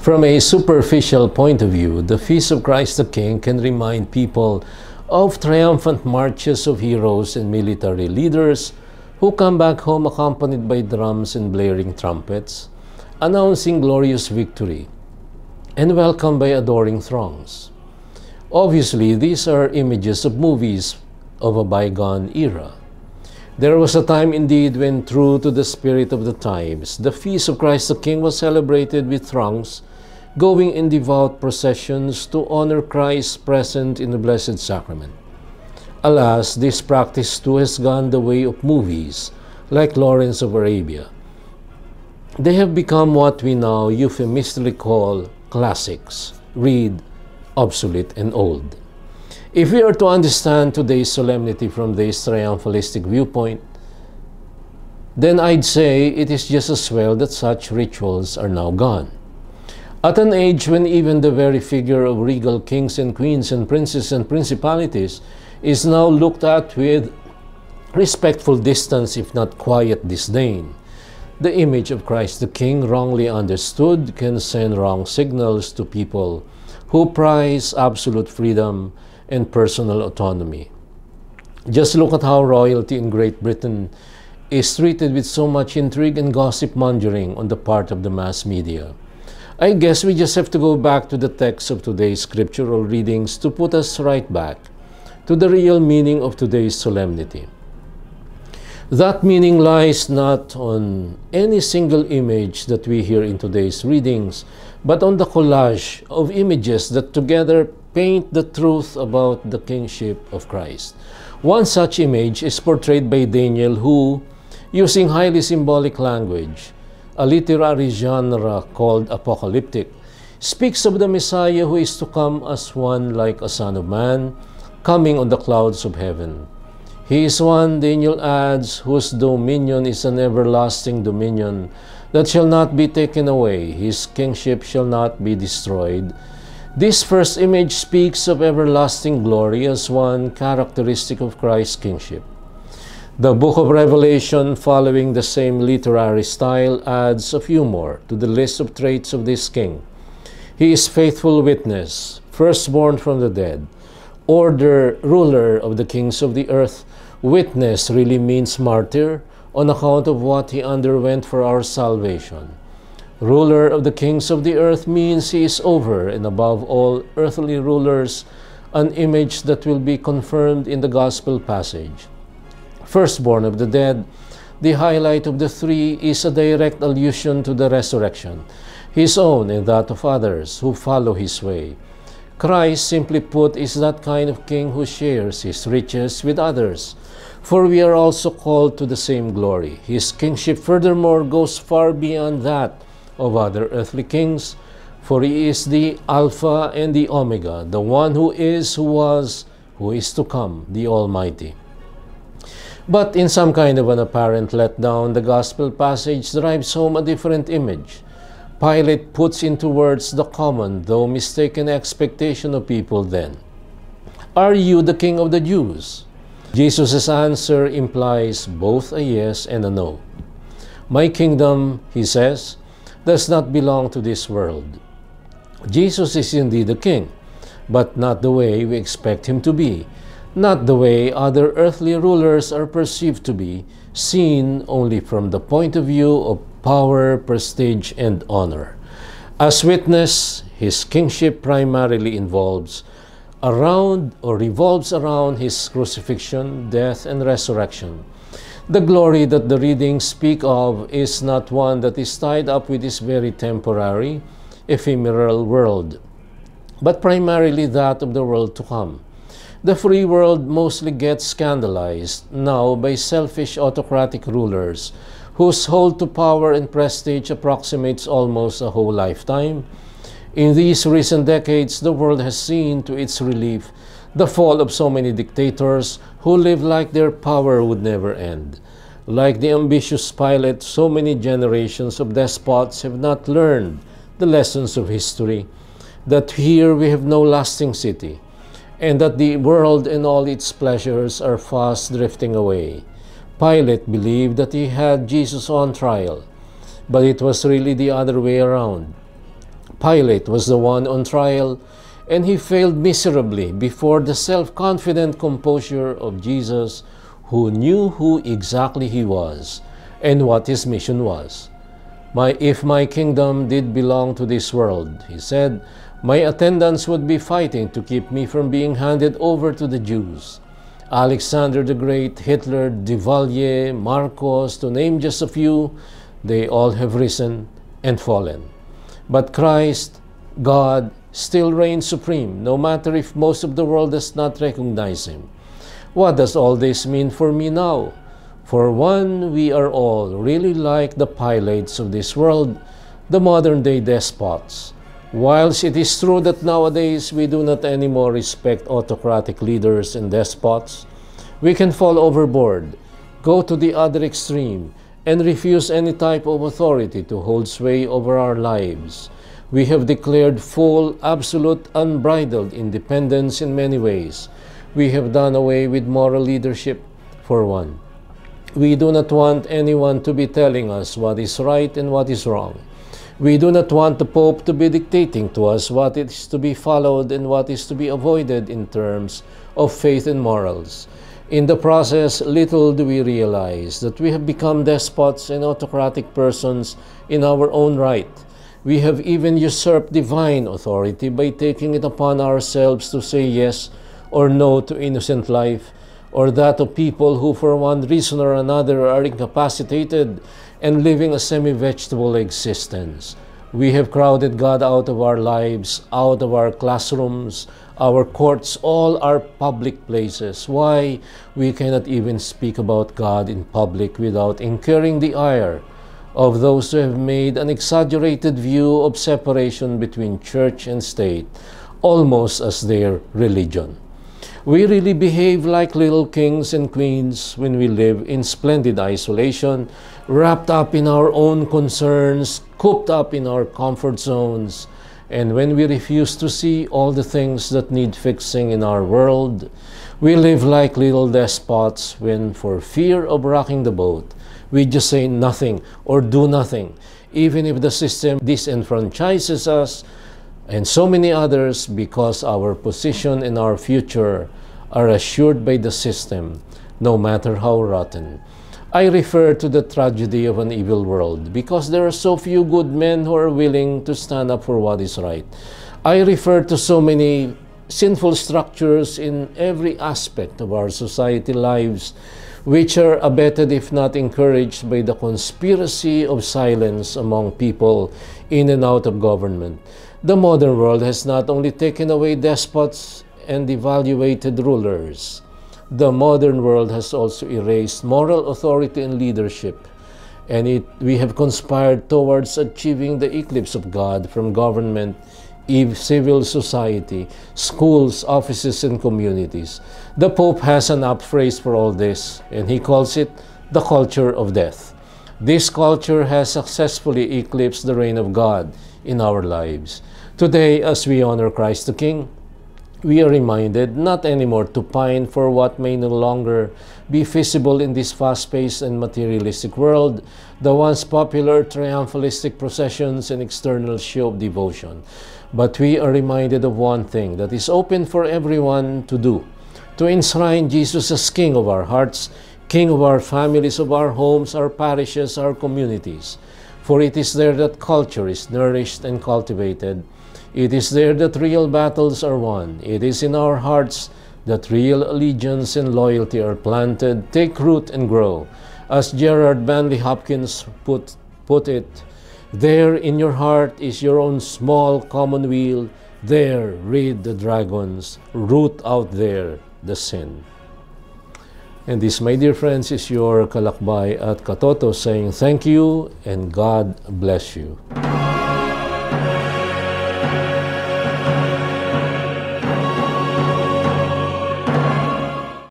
From a superficial point of view, the Feast of Christ the King can remind people of triumphant marches of heroes and military leaders who come back home accompanied by drums and blaring trumpets, announcing glorious victory, and welcomed by adoring throngs. Obviously, these are images of movies of a bygone era. There was a time indeed when, true to the spirit of the times, the Feast of Christ the King was celebrated with throngs going in devout processions to honor Christ present in the Blessed Sacrament. Alas, this practice too has gone the way of movies, like Lawrence of Arabia. They have become what we now euphemistically call classics, read, obsolete, and old. If we are to understand today's solemnity from this triumphalistic viewpoint, then I'd say it is just as well that such rituals are now gone. At an age when even the very figure of regal kings and queens and princes and principalities is now looked at with respectful distance, if not quiet disdain, the image of Christ the King, wrongly understood, can send wrong signals to people who prize absolute freedom and personal autonomy. Just look at how royalty in Great Britain is treated with so much intrigue and gossip mongering on the part of the mass media. I guess we just have to go back to the text of today's scriptural readings to put us right back to the real meaning of today's solemnity. That meaning lies not on any single image that we hear in today's readings, but on the collage of images that together paint the truth about the kingship of Christ. One such image is portrayed by Daniel, who, using highly symbolic language, a literary genre called apocalyptic, speaks of the Messiah who is to come as one like a son of man, coming on the clouds of heaven. He is one, Daniel adds, whose dominion is an everlasting dominion that shall not be taken away. His kingship shall not be destroyed. This first image speaks of everlasting glory as one characteristic of Christ's kingship. The book of Revelation, following the same literary style, adds a few more to the list of traits of this king. He is faithful witness, firstborn from the dead, ruler of the kings of the earth. Witness really means martyr on account of what he underwent for our salvation. Ruler of the kings of the earth means he is over and above all earthly rulers, an image that will be confirmed in the gospel passage. Firstborn of the dead, the highlight of the three, is a direct allusion to the resurrection, his own and that of others who follow his way. Christ, simply put, is that kind of king who shares his riches with others, for we are also called to the same glory. His kingship, furthermore, goes far beyond that of other earthly kings, for he is the Alpha and the Omega, the one who is, who was, who is to come, the Almighty. But in some kind of an apparent letdown, the gospel passage drives home a different image. Pilate puts into words the common, though mistaken, expectation of people then. Are you the king of the Jews? Jesus' answer implies both a yes and a no. My kingdom, he says, does not belong to this world. Jesus is indeed a king, but not the way we expect him to be, not the way other earthly rulers are perceived to be, seen only from the point of view of power, prestige, and honor. As witness, his kingship primarily revolves around his crucifixion, death, and resurrection. The glory that the readings speak of is not one that is tied up with this very temporary, ephemeral world, but primarily that of the world to come. The free world mostly gets scandalized now by selfish autocratic rulers whose hold to power and prestige approximates almost a whole lifetime. In these recent decades, the world has seen to its relief the fall of so many dictators who live like their power would never end. Like the ambitious Pilate, so many generations of despots have not learned the lessons of history, that here we have no lasting city, and that the world and all its pleasures are fast drifting away. Pilate believed that he had Jesus on trial, but it was really the other way around. Pilate was the one on trial, and he failed miserably before the self-confident composure of Jesus, who knew who exactly he was and what his mission was. If my kingdom did belong to this world, he said, my attendants would be fighting to keep me from being handed over to the Jews. Alexander the Great, Hitler, Duvalier, Marcos, to name just a few, they all have risen and fallen. But Christ, God, still reigns supreme, no matter if most of the world does not recognize him. What does all this mean for me now? For one, we are all really like the Pilates of this world, the modern-day despots. Whilst it is true that nowadays we do not anymore respect autocratic leaders and despots, we can fall overboard, go to the other extreme, and refuse any type of authority to hold sway over our lives. We have declared full, absolute, unbridled independence in many ways. We have done away with moral leadership, for one. We do not want anyone to be telling us what is right and what is wrong. We do not want the Pope to be dictating to us what is to be followed and what is to be avoided in terms of faith and morals. In the process, little do we realize that we have become despots and autocratic persons in our own right. We have even usurped divine authority by taking it upon ourselves to say yes or no to innocent life, or that of people who for one reason or another are incapacitated and living a semi-vegetable existence. We have crowded God out of our lives, out of our classrooms, our courts, all our public places. Why? We cannot even speak about God in public without incurring the ire of those who have made an exaggerated view of separation between church and state, almost as their religion. We really behave like little kings and queens when we live in splendid isolation, wrapped up in our own concerns, cooped up in our comfort zones, and when we refuse to see all the things that need fixing in our world. We live like little despots when, for fear of rocking the boat, we just say nothing or do nothing, even if the system disenfranchises us and so many others, because our position and our future are assured by the system, no matter how rotten. I refer to the tragedy of an evil world because there are so few good men who are willing to stand up for what is right. I refer to so many sinful structures in every aspect of our society lives, which are abetted if not encouraged by the conspiracy of silence among people in and out of government. The modern world has not only taken away despots and devaluated rulers, the modern world has also erased moral authority and leadership, and we have conspired towards achieving the eclipse of God from government, civil society, schools, offices, and communities. The Pope has an apt phrase for all this, and he calls it the culture of death. This culture has successfully eclipsed the reign of God in our lives. Today, as we honor Christ the King, we are reminded not anymore to pine for what may no longer be feasible in this fast-paced and materialistic world, the once popular triumphalistic processions and external show of devotion. But we are reminded of one thing that is open for everyone to do: to enshrine Jesus as King of our hearts, King of our families, of our homes, our parishes, our communities. For it is there that culture is nourished and cultivated. It is there that real battles are won. It is in our hearts that real allegiance and loyalty are planted, take root, and grow. As Gerard Manley Hopkins put it, there in your heart is your own small commonweal. There read the dragons, root out there the sin. And this, my dear friends, is your Kalakbay at Katoto saying thank you and God bless you.